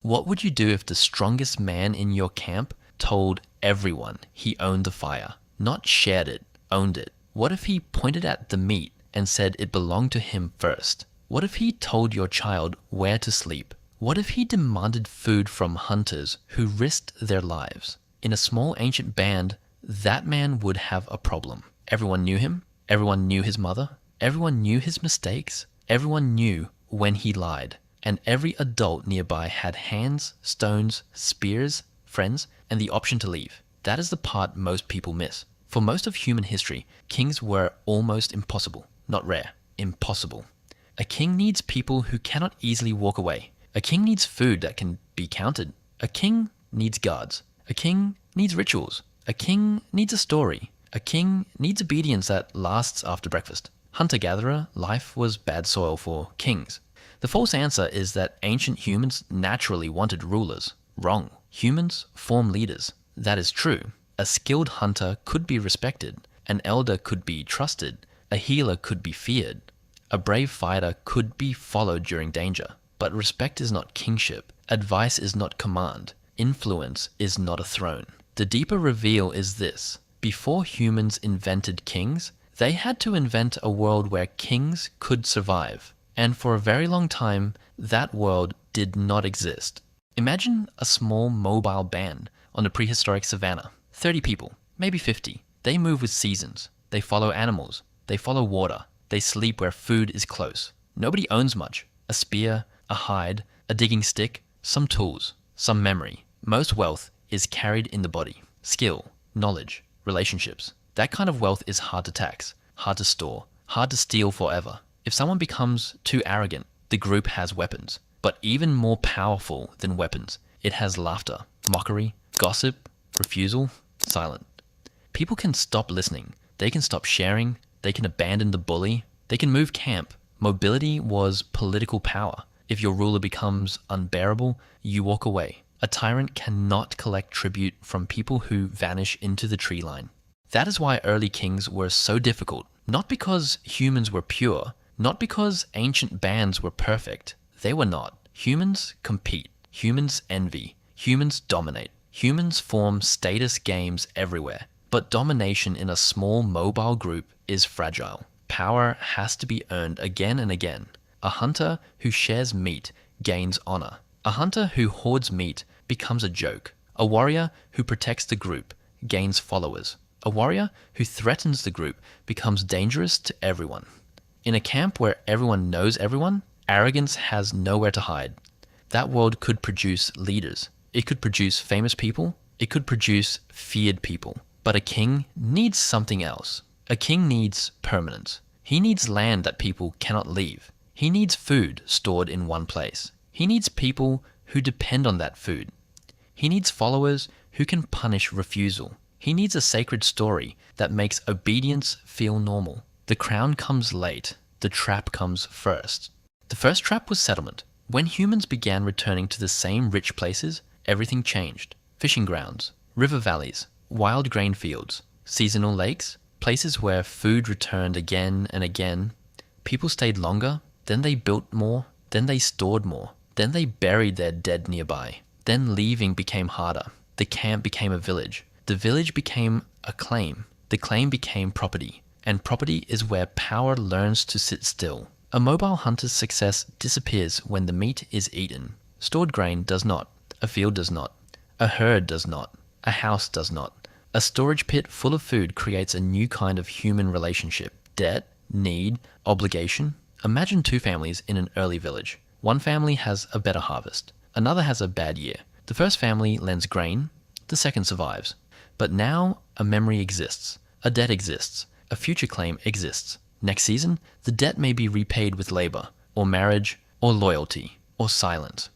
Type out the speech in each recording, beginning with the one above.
What would you do if the strongest man in your camp told everyone he owned the fire? Not shared it, owned it. What if he pointed at the meat and said it belonged to him first? What if he told your child where to sleep? What if he demanded food from hunters who risked their lives? In a small ancient band, that man would have a problem. Everyone knew him. Everyone knew his mother. Everyone knew his mistakes. Everyone knew when he lied. And every adult nearby had hands, stones, spears, friends, and the option to leave. That is the part most people miss. For most of human history, kings were almost impossible. Not rare, impossible. A king needs people who cannot easily walk away. A king needs food that can be counted. A king needs guards. A king needs rituals. A king needs a story. A king needs obedience that lasts after breakfast. Hunter-gatherer life was bad soil for kings. The false answer is that ancient humans naturally wanted rulers. Wrong. Humans form leaders. That is true. A skilled hunter could be respected. An elder could be trusted. A healer could be feared. A brave fighter could be followed during danger. But respect is not kingship. Advice is not command. Influence is not a throne. The deeper reveal is this. Before humans invented kings, they had to invent a world where kings could survive. And for a very long time, that world did not exist. Imagine a small mobile band on the prehistoric savannah. 30 people, maybe 50. They move with seasons. They follow animals. They follow water. They sleep where food is close. Nobody owns much. A spear, a hide, a digging stick, some tools, some memory. Most wealth is carried in the body. Skill, knowledge, relationships. That kind of wealth is hard to tax, hard to store, hard to steal forever. If someone becomes too arrogant, the group has weapons. But even more powerful than weapons, it has laughter, mockery, gossip, refusal, silence. People can stop listening. They can stop sharing. They can abandon the bully. They can move camp. Mobility was political power. If your ruler becomes unbearable, you walk away. A tyrant cannot collect tribute from people who vanish into the tree line. That is why early kings were so difficult. Not because humans were pure, not because ancient bands were perfect. They were not. Humans compete. Humans envy. Humans dominate. Humans form status games everywhere. But domination in a small mobile group is fragile. Power has to be earned again and again. A hunter who shares meat gains honor. A hunter who hoards meat becomes a joke. A warrior who protects the group gains followers. A warrior who threatens the group becomes dangerous to everyone. In a camp where everyone knows everyone, arrogance has nowhere to hide. That world could produce leaders. It could produce famous people. It could produce feared people. But a king needs something else. A king needs permanence. He needs land that people cannot leave. He needs food stored in one place. He needs people who depend on that food. He needs followers who can punish refusal. He needs a sacred story that makes obedience feel normal. The crown comes late. The trap comes first. The first trap was settlement. When humans began returning to the same rich places, everything changed. Fishing grounds, river valleys, wild grain fields, seasonal lakes, places where food returned again and again. People stayed longer, then they built more, then they stored more, then they buried their dead nearby. Then leaving became harder. The camp became a village. The village became a claim. The claim became property. And property is where power learns to sit still. A mobile hunter's success disappears when the meat is eaten. Stored grain does not. A field does not. A herd does not. A house does not. A storage pit full of food creates a new kind of human relationship. Debt, need, obligation. Imagine two families in an early village. One family has a better harvest. Another has a bad year. The first family lends grain. The second survives. But now a memory exists. A debt exists. A future claim exists. Next season, the debt may be repaid with labor, or marriage, or loyalty, or silence.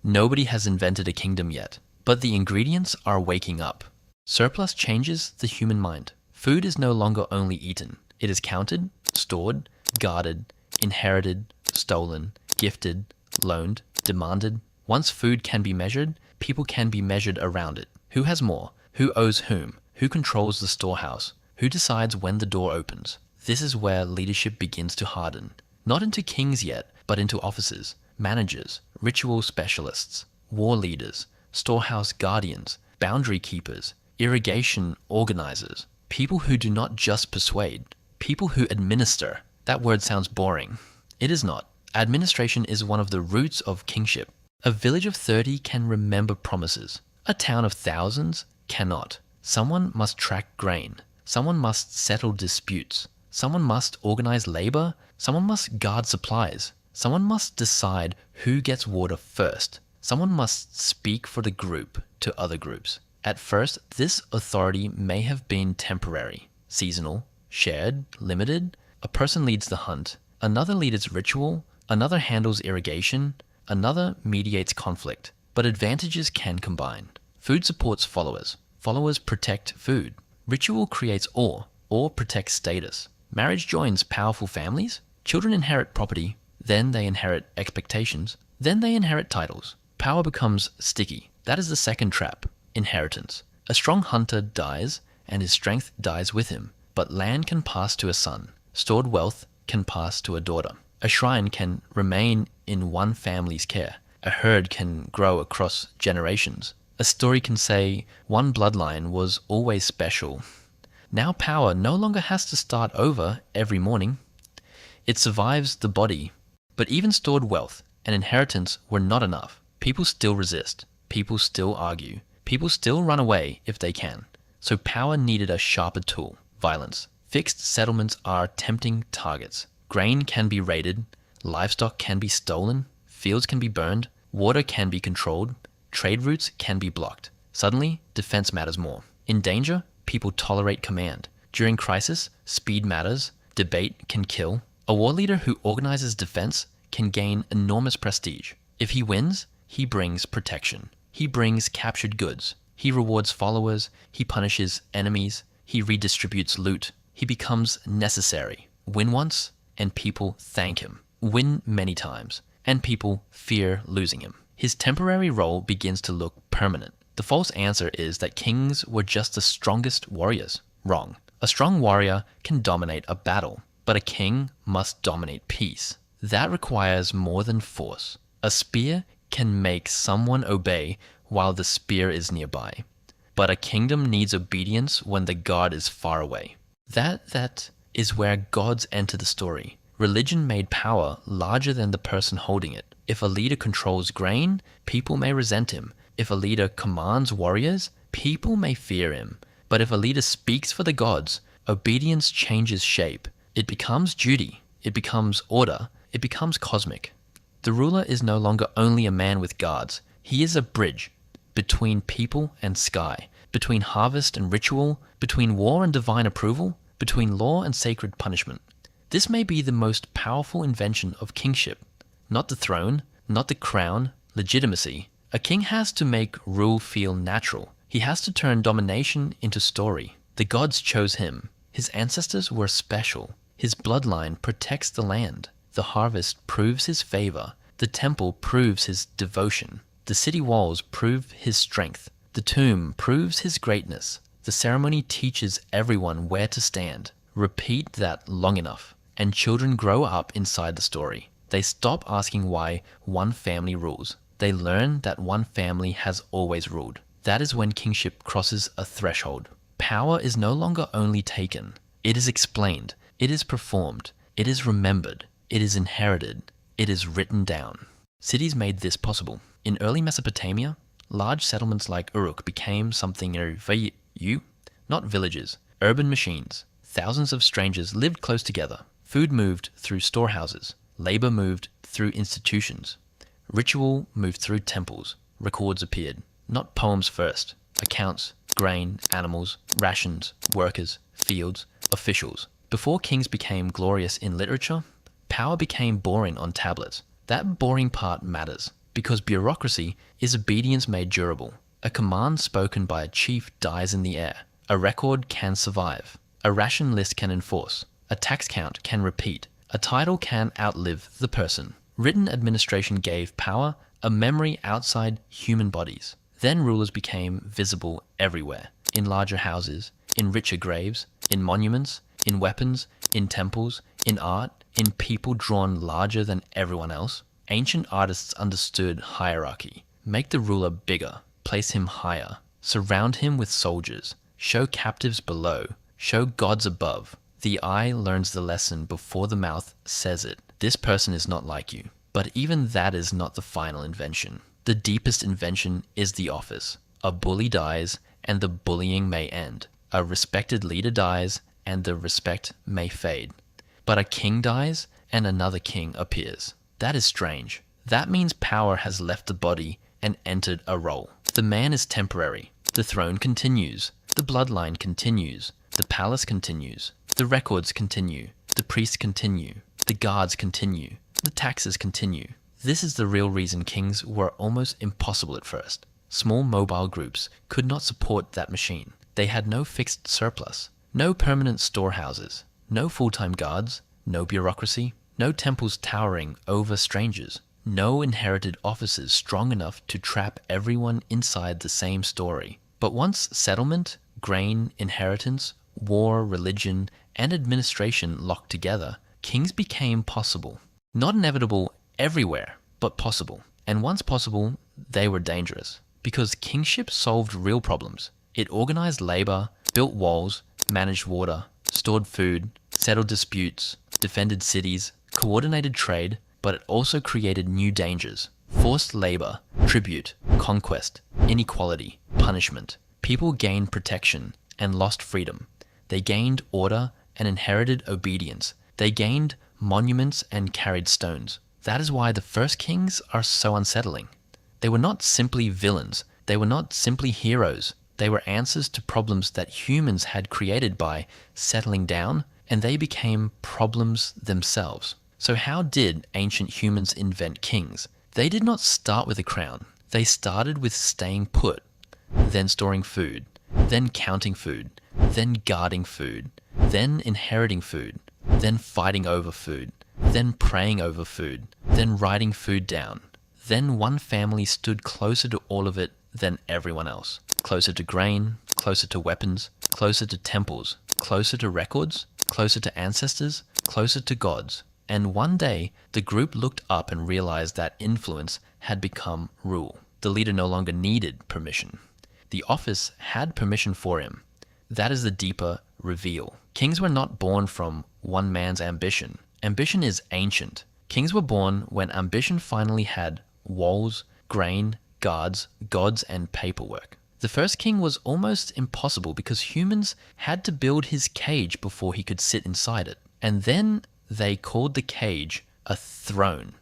Nobody has invented a kingdom yet, but the ingredients are waking up. Surplus changes the human mind. Food is no longer only eaten. It is counted, stored, guarded, inherited, stolen, gifted, loaned, demanded. Once food can be measured, people can be measured around it. Who has more? Who owes whom? Who controls the storehouse? Who decides when the door opens? This is where leadership begins to harden. Not into kings yet, but into officers, managers, ritual specialists. war leaders, storehouse guardians, boundary keepers, irrigation organizers, people who do not just persuade, people who administer. That word sounds boring. It is not. Administration is one of the roots of kingship. A village of 30 can remember promises. A town of thousands cannot. Someone must track grain. Someone must settle disputes. Someone must organize labor. Someone must guard supplies. Someone must decide who gets water first. Someone must speak for the group to other groups. At first, this authority may have been temporary, seasonal, shared, limited. A person leads the hunt. Another leads ritual. Another handles irrigation. Another mediates conflict. But advantages can combine. Food supports followers. Followers protect food. Ritual creates awe. Awe protects status. Marriage joins powerful families. Children inherit property. Then they inherit expectations. Then they inherit titles. Power becomes sticky. That is the second trap. Inheritance. A strong hunter dies, and his strength dies with him. But land can pass to a son. Stored wealth can pass to a daughter. A shrine can remain in one family's care. A herd can grow across generations. A story can say one bloodline was always special. Now power no longer has to start over every morning. It survives the body. But even stored wealth and inheritance were not enough. People still resist. People still argue. People still run away if they can. So power needed a sharper tool: violence. Fixed settlements are tempting targets. Grain can be raided. Livestock can be stolen. Fields can be burned. Water can be controlled. Trade routes can be blocked. Suddenly, defense matters more. In danger, people tolerate command. During crisis, speed matters. Debate can kill. A war leader who organizes defense can gain enormous prestige. If he wins, he brings protection. He brings captured goods. He rewards followers. He punishes enemies. He redistributes loot. He becomes necessary. Win once, and people thank him. Win many times, and people fear losing him. His temporary role begins to look permanent. The false answer is that kings were just the strongest warriors. Wrong. A strong warrior can dominate a battle, but a king must dominate peace. That requires more than force. A spear can make someone obey while the spear is nearby, but a kingdom needs obedience when the god is far away. That is where gods enter the story. Religion made power larger than the person holding it. If a leader controls grain, people may resent him. If a leader commands warriors, people may fear him. But if a leader speaks for the gods, obedience changes shape. It becomes duty. It becomes order. It becomes cosmic. The ruler is no longer only a man with guards. He is a bridge between people and sky, between harvest and ritual, between war and divine approval, between law and sacred punishment. This may be the most powerful invention of kingship. Not the throne, not the crown, legitimacy. A king has to make rule feel natural. He has to turn domination into story. The gods chose him. His ancestors were special. His bloodline protects the land. The harvest proves his favor. The temple proves his devotion. The city walls prove his strength. The tomb proves his greatness. The ceremony teaches everyone where to stand. Repeat that long enough, and children grow up inside the story. They stop asking why one family rules. They learn that one family has always ruled. That is when kingship crosses a threshold. Power is no longer only taken. It is explained. It is performed. It is remembered. It is inherited. It is written down. Cities made this possible. In early Mesopotamia, large settlements like Uruk became something not villages, urban machines. Thousands of strangers lived close together. Food moved through storehouses. Labor moved through institutions. Ritual moved through temples. Records appeared. Not poems first. Accounts, grain, animals, rations, workers, fields, officials. Before kings became glorious in literature, power became boring on tablets. That boring part matters, because bureaucracy is obedience made durable. A command spoken by a chief dies in the air. A record can survive. A ration list can enforce. A tax count can repeat. A title can outlive the person. Written administration gave power a memory outside human bodies. Then rulers became visible everywhere, in larger houses, in richer graves, in monuments, in weapons, in temples, in art, in people drawn larger than everyone else. Ancient artists understood hierarchy. Make the ruler bigger, place him higher, surround him with soldiers, show captives below, show gods above. The eye learns the lesson before the mouth says it. This person is not like you. But even that is not the final invention. The deepest invention is the office. A bully dies, and the bullying may end. A respected leader dies, and the respect may fade. But a king dies, and another king appears. That is strange. That means power has left the body and entered a role. The man is temporary. The throne continues. The bloodline continues. The palace continues. The records continue. The priests continue. The guards continue. The taxes continue. This is the real reason kings were almost impossible at first. Small mobile groups could not support that machine. They had no fixed surplus, no permanent storehouses, no full-time guards, no bureaucracy, no temples towering over strangers, no inherited offices strong enough to trap everyone inside the same story. But once settlement, grain, inheritance, war, religion, and administration locked together, kings became possible. Not inevitable everywhere, but possible. And once possible, they were dangerous. Because kingship solved real problems. It organized labor, built walls, managed water, stored food, settled disputes, defended cities, coordinated trade, but it also created new dangers. Forced labor, tribute, conquest, inequality, punishment. People gained protection and lost freedom. They gained order and inherited obedience. They gained monuments and carried stones. That is why the first kings are so unsettling. They were not simply villains. They were not simply heroes. They were answers to problems that humans had created by settling down, and they became problems themselves. So how did ancient humans invent kings? They did not start with a crown. They started with staying put, then storing food, then counting food, then guarding food, then inheriting food, then fighting over food, then praying over food, then writing food down. Then one family stood closer to all of it than everyone else. Closer to grain, closer to weapons, closer to temples, closer to records, closer to ancestors, closer to gods. And one day, the group looked up and realized that influence had become rule. The leader no longer needed permission. The office had permission for him. That is the deeper reveal. Kings were not born from one man's ambition. Ambition is ancient. Kings were born when ambition finally had walls, grain, guards, gods, and paperwork. The first king was almost impossible because humans had to build his cage before he could sit inside it. And then they called the cage a throne.